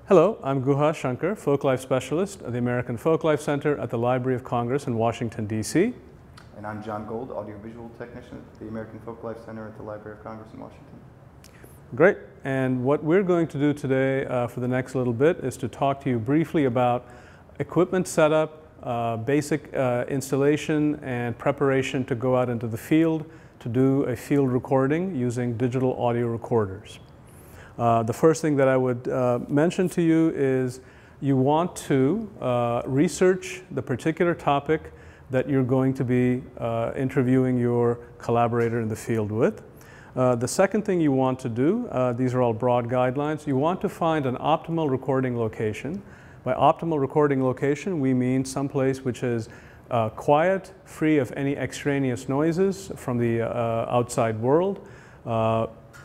Hello, I'm Guha Shankar, Folklife Specialist at the American Folklife Center at the Library of Congress in Washington, D.C. And I'm John Gold, Audiovisual Technician at the American Folklife Center at the Library of Congress in Washington. Great. And what we're going to do today for the next little bit is to talk to you briefly about equipment setup, basic installation and preparation to go out into the field to do a field recording using digital audio recorders. The first thing that I would mention to you is you want to research the particular topic that you're going to be interviewing your collaborator in the field with. The second thing you want to do, these are all broad guidelines, you want to find an optimal recording location. By optimal recording location, we mean someplace which is quiet, free of any extraneous noises from the outside world.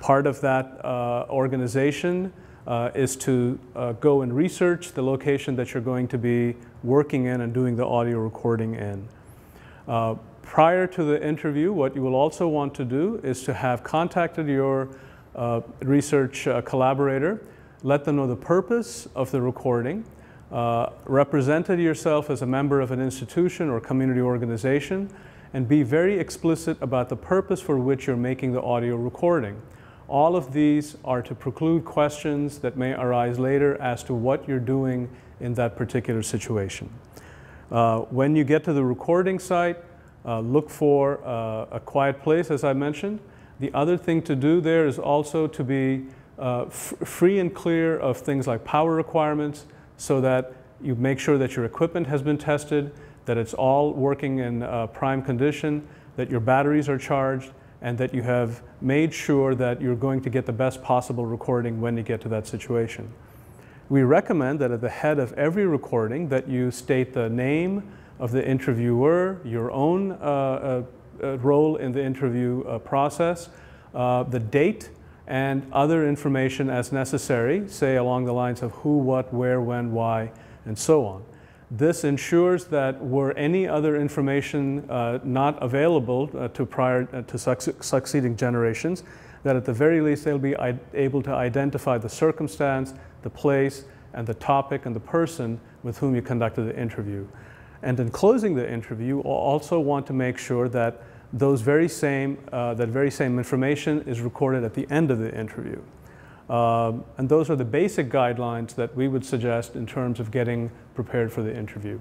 Part of that organization is to go and research the location that you're going to be working in and doing the audio recording in. Prior to the interview, what you will also want to do is to have contacted your research collaborator, let them know the purpose of the recording, represented yourself as a member of an institution or community organization, and be very explicit about the purpose for which you're making the audio recording. All of these are to preclude questions that may arise later as to what you're doing in that particular situation. When you get to the recording site, look for a quiet place, as I mentioned. The other thing to do there is also to be free and clear of things like power requirements, so that you make sure that your equipment has been tested, that it's all working in prime condition, that your batteries are charged, and that you have made sure that you're going to get the best possible recording when you get to that situation. We recommend that at the head of every recording that you state the name of the interviewer, your own role in the interview process, the date, and other information as necessary, say along the lines of who, what, where, when, why, and so on. This ensures that were any other information not available to succeeding generations, that at the very least they'll be able to identify the circumstance, the place, and the topic and the person with whom you conducted the interview. And in closing the interview, you also want to make sure that that very same information is recorded at the end of the interview. And those are the basic guidelines that we would suggest in terms of getting prepared for the interview.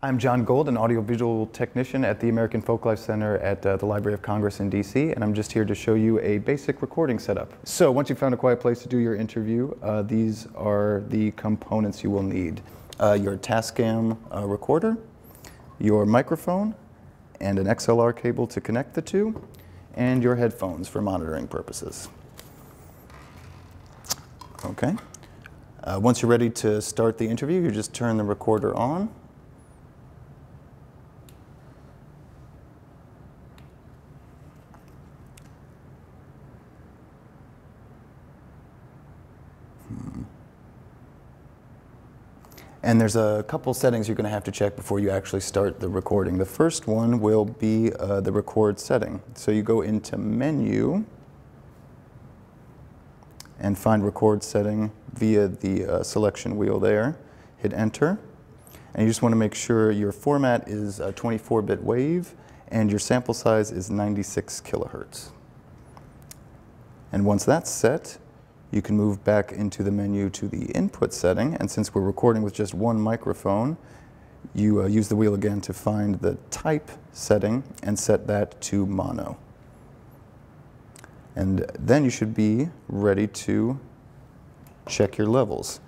I'm John Gold, an audiovisual technician at the American Folklife Center at the Library of Congress in DC, and I'm just here to show you a basic recording setup. So once you've found a quiet place to do your interview, these are the components you will need. Your Tascam recorder, your microphone, and an XLR cable to connect the two, and your headphones for monitoring purposes. Okay. Once you're ready to start the interview, you just turn the recorder on. And there's a couple settings you're going to have to check before you actually start the recording. The first one will be the record setting. So you go into Menu and find record setting via the selection wheel there. Hit enter. And you just want to make sure your format is a 24-bit wave and your sample size is 96 kilohertz. And once that's set, you can move back into the menu to the input setting, and since we're recording with just one microphone, you use the wheel again to find the type setting and set that to mono. And then you should be ready to check your levels.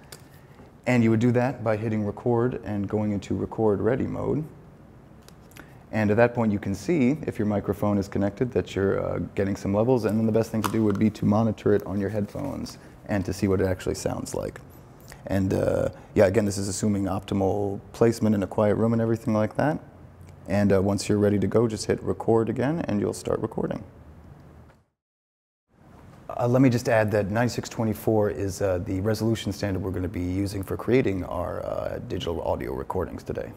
And you would do that by hitting record and going into record ready mode. And at that point you can see, if your microphone is connected, that you're getting some levels, and then the best thing to do would be to monitor it on your headphones and to see what it actually sounds like. And yeah, again, this is assuming optimal placement in a quiet room and everything like that. And once you're ready to go, just hit record again and you'll start recording. Let me just add that 9624 is the resolution standard we're going to be using for creating our digital audio recordings today.